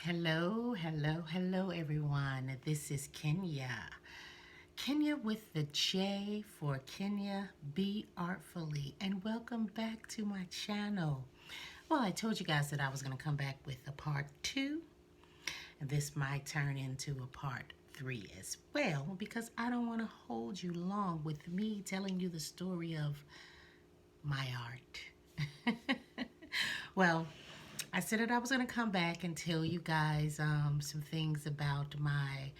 Hello, hello, hello, everyone. This is Kenya. Kenya with the J for Kenya, Be Artfully, and welcome back to my channel. Well, I told you guys that I was going to come back with a part 2, and this might turn into a part 3 as well, because I don't want to hold you long with me telling you the story of my art. Well, I said that I was going to come back and tell you guys some things about my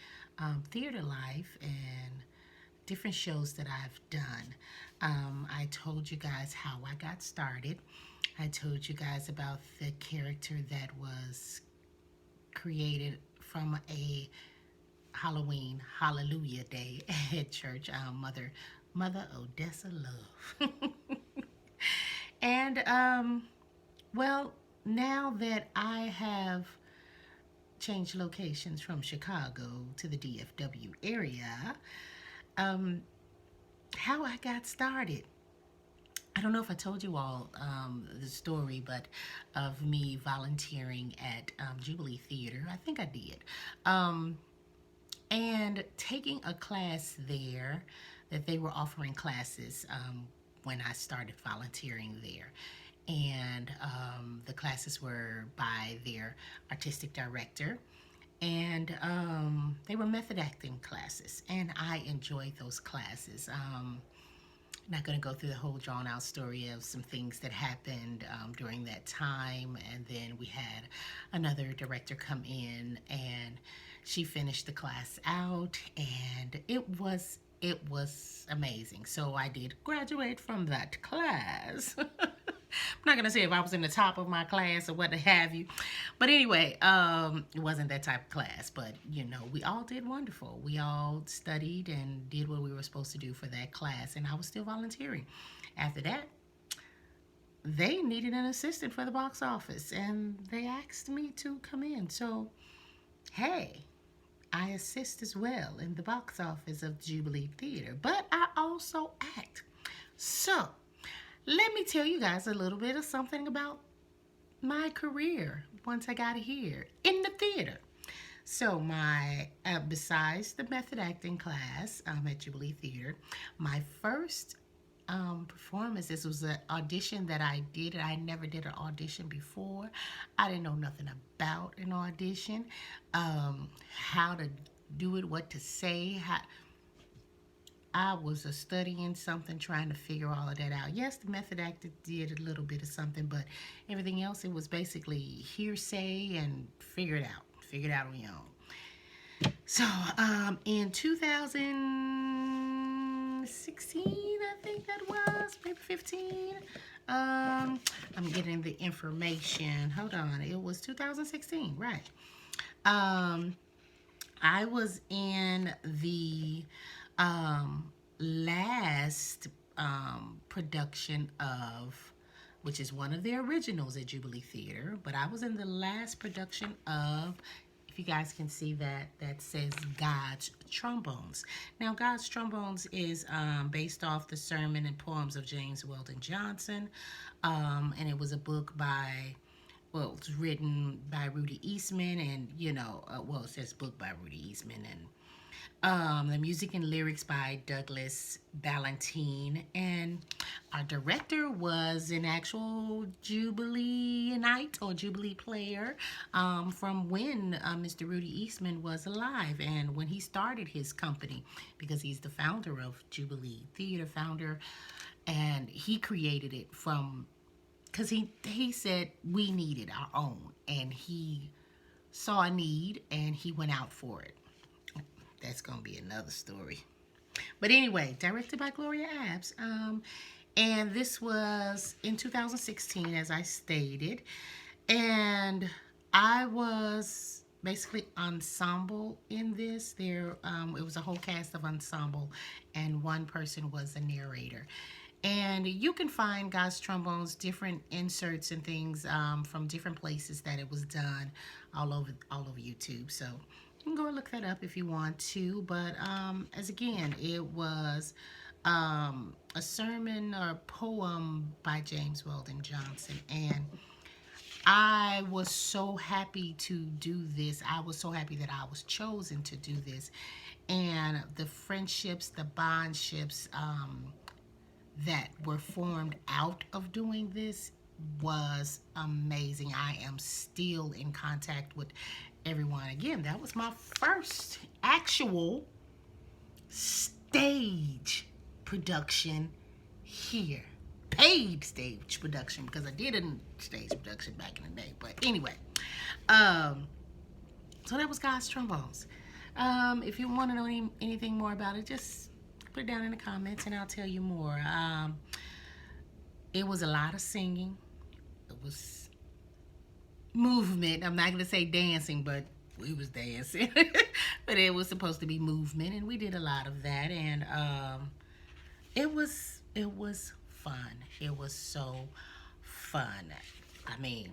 theater life and different shows that I've done. I told you guys how I got started. I told you guys about the character that was created from a Halloween Hallelujah Day at church. Mother Odessa Love. And well, now that I have changed locations from Chicago to the DFW area, um, how I got started. I don't know if I told you all the story, but of me volunteering at Jubilee Theater. I think I did. Um, and taking a class there that they were offering classes when I started volunteering there. And the classes were by their artistic director, and they were method acting classes, and I enjoyed those classes. Not going to go through the whole drawn out story of some things that happened during that time, and then we had another director come in, and she finished the class out, and it was amazing. So I did graduate from that class. I'm not gonna say if I was in the top of my class or what have you, but anyway, it wasn't that type of class. But we all did wonderful. We all studied and did what we were supposed to do for that class, and I was still volunteering. After that, they needed an assistant for the box office, and they asked me to come in. So, hey, I assist as well in the box office of Jubilee Theater, but I also act. So, let me tell you guys a little bit of something about my career once I got here in the theater. So my besides the method acting class at Jubilee Theater, my first performance. This was an audition that I did. I never did an audition before. I didn't know nothing about an audition, how to do it, what to say. I was studying something, trying to figure all of that out. Yes, the method actor did a little bit of something, but everything else, it was basically hearsay and figure it out. Figure it out on your own. So, in 2016, I think that was, maybe 15. I'm getting the information. Hold on. It was 2016, right. Um, I was in the last production of, which is one of the originals at Jubilee Theater, but I was in the last production of, if you guys can see that says God's Trombones. Now, God's Trombones is based off the sermon and poems of James Weldon Johnson, and it was a book by, well, it was written by Rudy Eastman, and it says book by Rudy Eastman, and the music and lyrics by Douglas Ballantine, and our director was an actual Jubileeite or Jubilee player from when Mr. Rudy Eastman was alive, and when he started his company, because he's the founder of Jubilee Theater, founder, and he created it from, because he said we needed our own, and he saw a need and he went out for it. That's gonna be another story. But anyway, directed by Gloria Abbs. And this was in 2016, as I stated. And I was basically ensemble in this. It was a whole cast of ensemble, and one person was a narrator. And you can find God's Trombones, different inserts and things from different places that it was done all over YouTube. So you can go and look that up if you want to. But as again, it was a sermon or poem by James Weldon Johnson, and I was so happy to do this. I was so happy that I was chosen to do this. And the friendships, the bondships that were formed out of doing this was amazing. I am still in contact with everyone. Again, that was my first actual stage production here. Paid stage production, because I did a stage production back in the day. But anyway, so that was God's Trombones. If you want to know anything more about it, just put it down in the comments and I'll tell you more. It was a lot of singing. It was movement. I'm not going to say dancing, but we was dancing. But it was supposed to be movement, and we did a lot of that. And it was fun. It was so fun. I mean,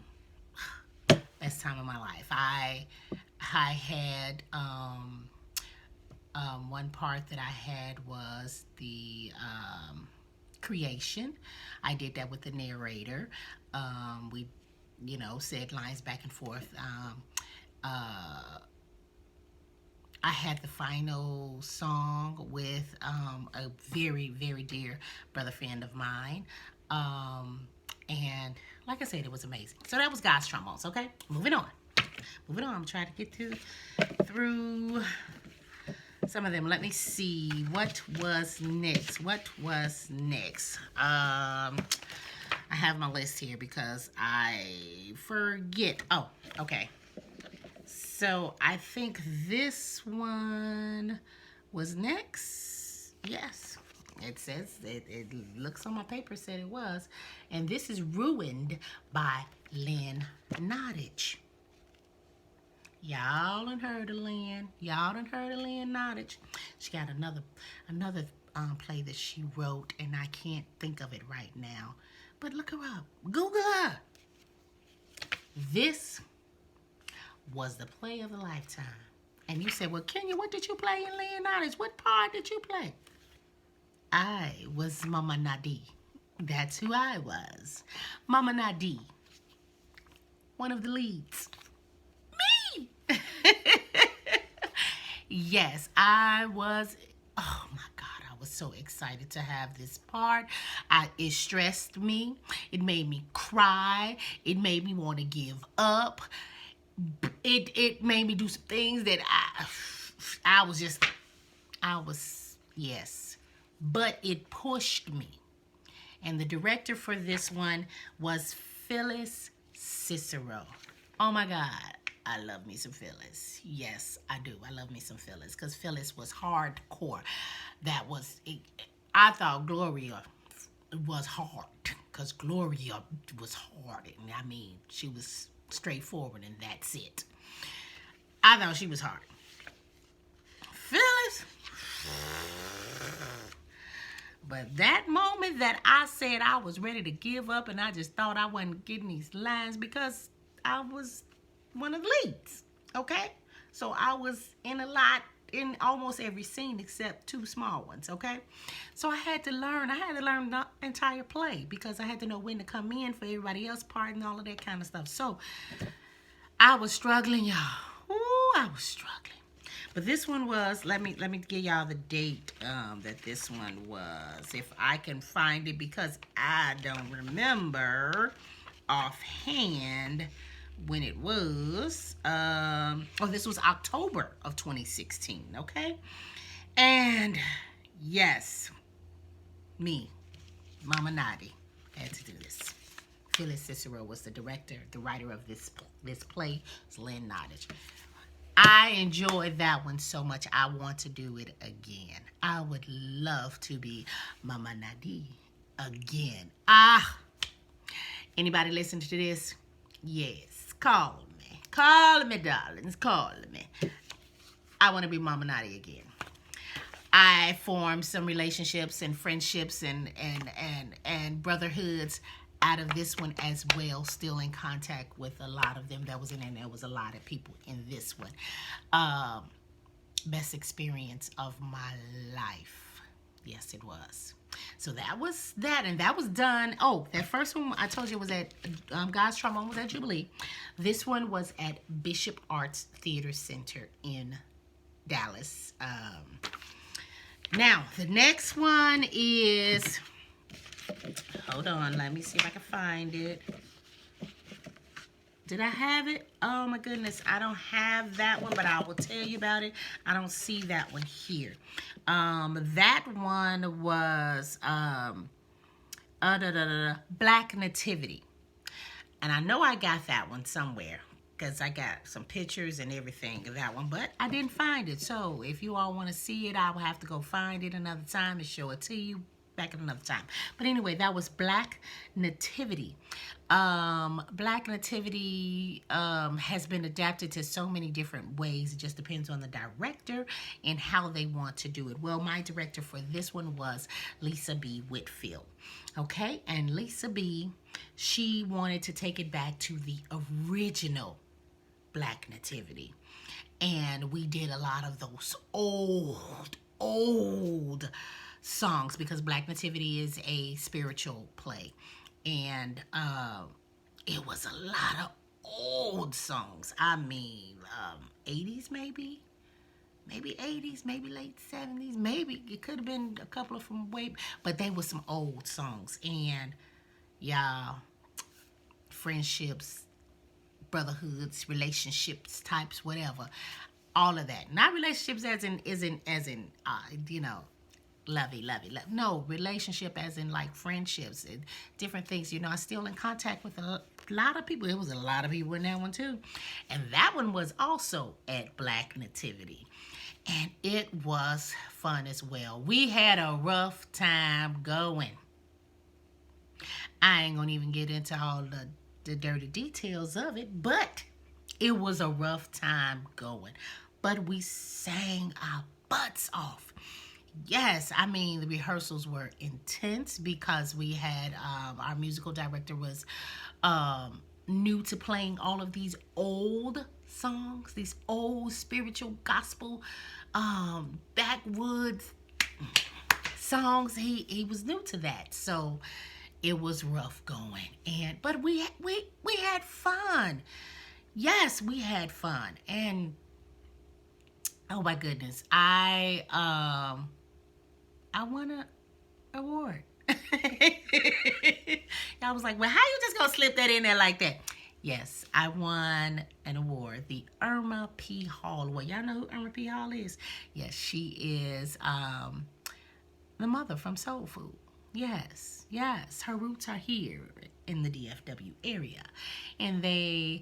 best time of my life. I had one part that I had was the creation. I did that with the narrator. We, said lines back and forth. I had the final song with a very, very dear brother friend of mine. And like I said, it was amazing. So that was God's Trombones, okay? Moving on. I'm trying to get through some of them. Let me see. What was next? I have my list here because I forget. Oh, okay. So I think this one was next. Yes. It says, it looks on my paper, said it was. And this is Ruined by Lynn Nottage. Y'all done heard of Lynn. Nottage. She got another play that she wrote, and I can't think of it right now. But look her up. Google her. This was the play of a lifetime. And you said, well, Kenya, what did you play in Lynn Nottage? What part did you play? I was Mama Nadi. That's who I was. Mama Nadi. One of the leads. Me! Yes, I was. Oh my God, I was so excited to have this part. It stressed me. It made me cry. It made me want to give up. It made me do some things that yes. But it pushed me. And the director for this one was Phyllis Cicero. Oh my God, I love me some Phyllis. Yes, I do. I love me some Phyllis, because Phyllis was hardcore. I thought Gloria was hard, because Gloria was hard. I mean, she was straightforward and that's it. I thought she was hard. Phyllis. But that moment that I said I was ready to give up and I just thought I wasn't getting these lines, because I was one of the leads, okay? So I was in almost every scene except two small ones, okay? So I had to learn the entire play, because I had to know when to come in for everybody else's part and all of that kind of stuff. So I was struggling, y'all. Ooh, I was struggling. But this one was, let me give y'all the date that this one was, if I can find it, because I don't remember offhand when it was. This was October of 2016, okay? And yes, me, Mama Nadi, had to do this. Phyllis Cicero was the director, the writer of this play. It's Lynn Nottage. I enjoyed that one so much. I want to do it again. I would love to be Mama Nadi again. Anybody listen to this? Yes, call me. Call me, darlings. Call me. I want to be Mama Nadi again. I formed some relationships and friendships and brotherhoods out of this one as well. Still in contact with a lot of them that was in, and there was a lot of people in this one. Best experience of my life. Yes, it was. So that was that, and that was done. Oh, that first one I told you was at God's Trombone was at Jubilee. This one was at Bishop Arts Theater Center in Dallas. Now the next one is. Hold on, let me see if I can find it. Did I have it? Oh my goodness, I don't have that one, but I will tell you about it. I don't see that one here. That one was Black Nativity. And I know I got that one somewhere because I got some pictures and everything of that one, but I didn't find it. So if you all want to see it, I will have to go find it another time and show it to you back at another time. But anyway, that was Black Nativity. Black Nativity has been adapted to so many different ways. It just depends on the director and how they want to do it. Well, my director for this one was Lisa B. Whitfield. Okay, and Lisa B., she wanted to take it back to the original Black Nativity. And we did a lot of those old songs because Black Nativity is a spiritual play. And it was a lot of old songs. I mean, 80s maybe? Maybe 80s, maybe late 70s, maybe. It could have been a couple of from way, but they were some old songs. And y'all, friendships, brotherhoods, relationships, types, whatever, all of that. Not relationships as in lovey. No, relationship as in like friendships and different things. I'm still in contact with a lot of people. It was a lot of people in that one too. And that one was also at Black Nativity. And it was fun as well. We had a rough time going. I ain't gonna even get into all the dirty details of it, but it was a rough time going. But we sang our butts off. Yes, I mean, the rehearsals were intense because we had, our musical director was new to playing all of these old songs, these old spiritual gospel, backwoods songs. He was new to that, so it was rough going. But we had fun. Yes, we had fun. And oh my goodness, I won an award. I was like, well, how you just gonna slip that in there like that? Yes, I won an award, the Irma P. Hall Award. Y'all know who Irma P. Hall is? Yes, she is the mother from Soul Food. Yes, her roots are here in the DFW area. And is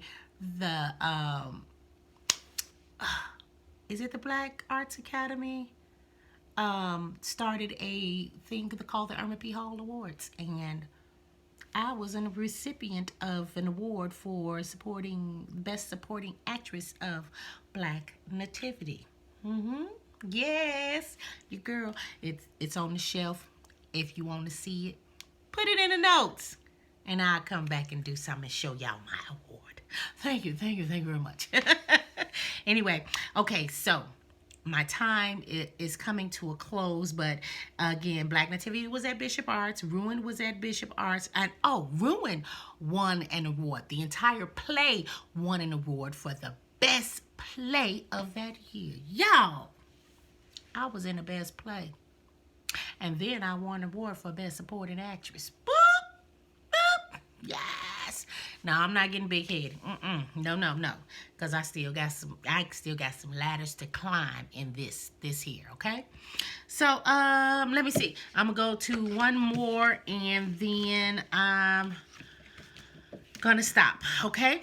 it the Black Arts Academy? Started a thing called the Irma P. Hall Awards, and I was a recipient of an award for Best Supporting Actress of Black Nativity. Yes, your girl. It's on the shelf. If you want to see it, put it in the notes, and I'll come back and do something and show y'all my award. Thank you very much. Anyway, okay, so my time is coming to a close, but again, Black Nativity was at Bishop Arts, Ruin was at Bishop Arts, and Ruin won an award. The entire play won an award for the best play of that year. Y'all, I was in the best play. And then I won an award for Best Supporting Actress. Boop, boop, yes. Now I'm not getting big headed. No. Because I still got some ladders to climb in this here, okay? So let me see. I'm gonna go to one more and then I'm gonna stop, okay?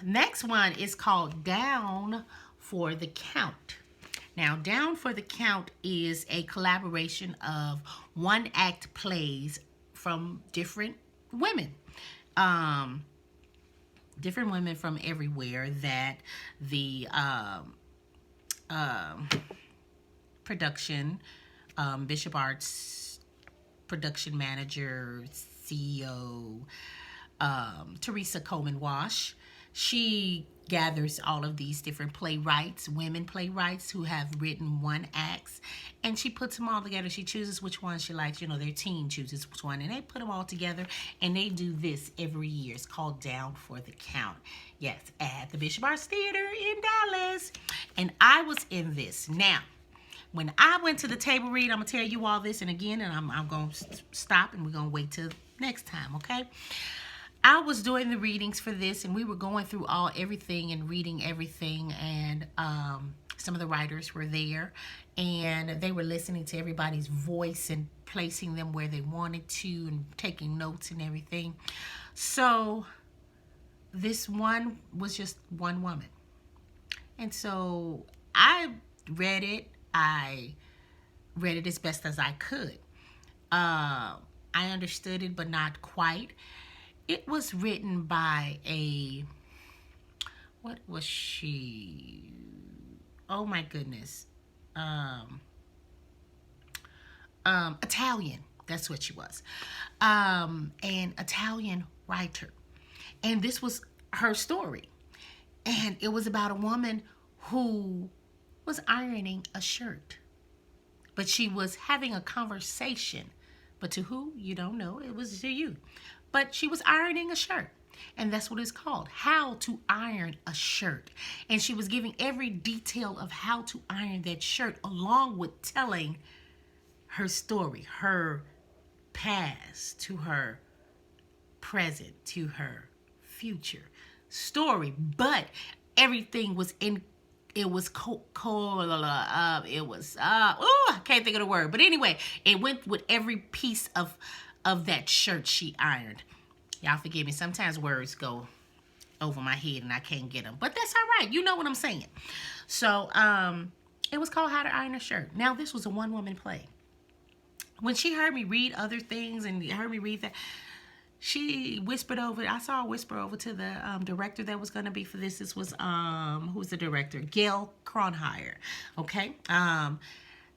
Next one is called Down for the Count. Now, Down for the Count is a collaboration of one-act plays from different women. Different women from everywhere that the production, Bishop Arts production manager, CEO, Teresa Coleman Wash, She gathers all of these different playwrights, women playwrights who have written one acts, and she puts them all together. She chooses which one she likes. You know, their team chooses which one, and they put them all together, and they do this every year. It's called Down for the Count. Yes, at the Bishop Arts Theater in Dallas. And I was in this. Now, when I went to the table read, I'm going to tell you all this, and again, and I'm going to stop, and we're going to wait till next time, okay? I was doing the readings for this, and we were going through everything and reading everything, and some of the writers were there, and they were listening to everybody's voice and placing them where they wanted to and taking notes and everything. So this one was just one woman. And so I read it. I read it as best as I could. I understood it, but not quite. It was written by what was she? Oh my goodness. Italian. That's what she was. An Italian writer. And this was her story. And it was about a woman who was ironing a shirt. But she was having a conversation. But to who? You don't know. It was to you. But she was ironing a shirt. And that's what it's called. How to iron a shirt. And she was giving every detail of how to iron that shirt, along with telling her story, her past to her present to her future story. But everything was in, it was I can't think of the word. But anyway, it went with every piece of that shirt she ironed. Y'all forgive me. Sometimes words go over my head and I can't get them. But that's all right. You know what I'm saying. So it was called How to Iron a Shirt. Now, this was a one-woman play. When she heard me read other things and heard me read that, she whispered over. I saw her whisper over to the director that was going to be for this. This was, who's the director? Gail Cronhire. Okay.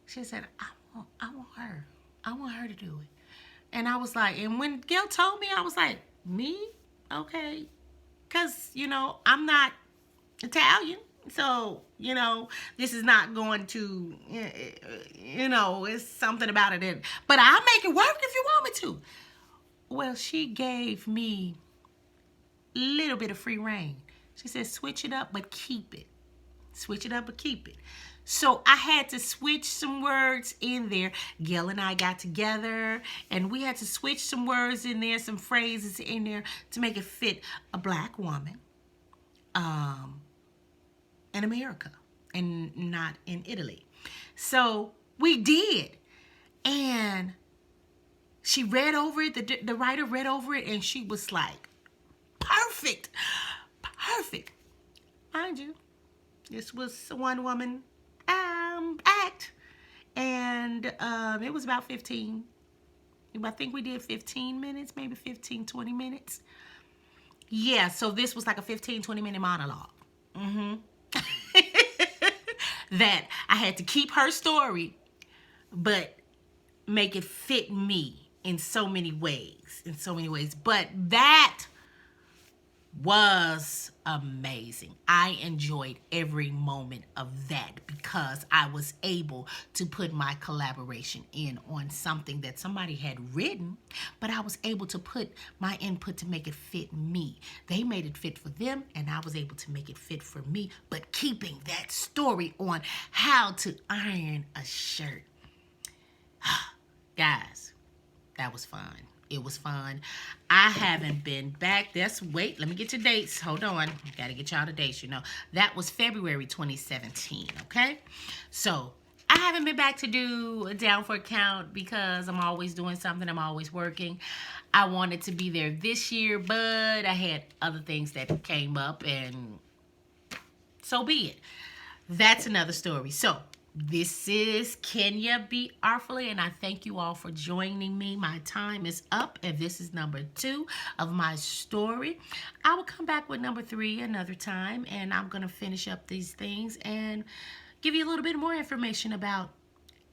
She said, I want her. I want her to do it. And I was like, and when Gail told me, I was like, me? Okay. Because, you know, I'm not Italian. So, you know, this is not going to, you know, it's something about it. But I'll make it work if you want me to. Well, she gave me a little bit of free reign. She said, switch it up, but keep it. Switch it up, but keep it. So I had to switch some words in there. Gail and I got together, and we had to switch some words in there, some phrases in there to make it fit a black woman in America and not in Italy. So we did. And she read over it. The writer read over it, and she was like, perfect. Perfect. Mind you, this was a one-woman act. And it was about 15. I think we did 15 minutes, maybe 15, 20 minutes. Yeah, so this was like a 15, 20-minute monologue. That I had to keep her story, but make it fit me in so many ways. But that was amazing. I enjoyed every moment of that because I was able to put my collaboration in on something that somebody had written, but I was able to put my input to make it fit me. They made it fit for them, and I was able to make it fit for me, but keeping that story on how to iron a shirt. Guys, that was fun. It was fun. I haven't been back. Wait, let me get your dates. Hold on. Got to get y'all the dates, you know. That was February 2017, okay? So, I haven't been back to do a Down for a Count because I'm always doing something. I'm always working. I wanted to be there this year, but I had other things that came up, and so be it. That's another story. So, this is Kenya B. Artfully, and I thank you all for joining me. My time is up, and this is number 2 of my story. I will come back with number 3 another time, and I'm going to finish up these things and give you a little bit more information about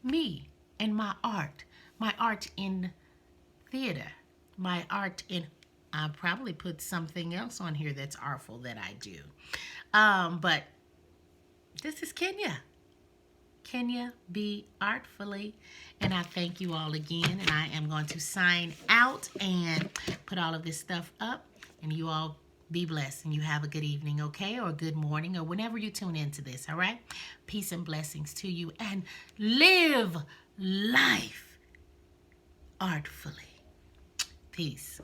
me and my art in theater, my art in I probably put something else on here that's artful that I do. But this is Kenya. Kenya, be artfully. And I thank you all again. And I am going to sign out and put all of this stuff up. And you all be blessed and you have a good evening, okay? Or good morning or whenever you tune into this, all right? Peace and blessings to you. And live life artfully. Peace.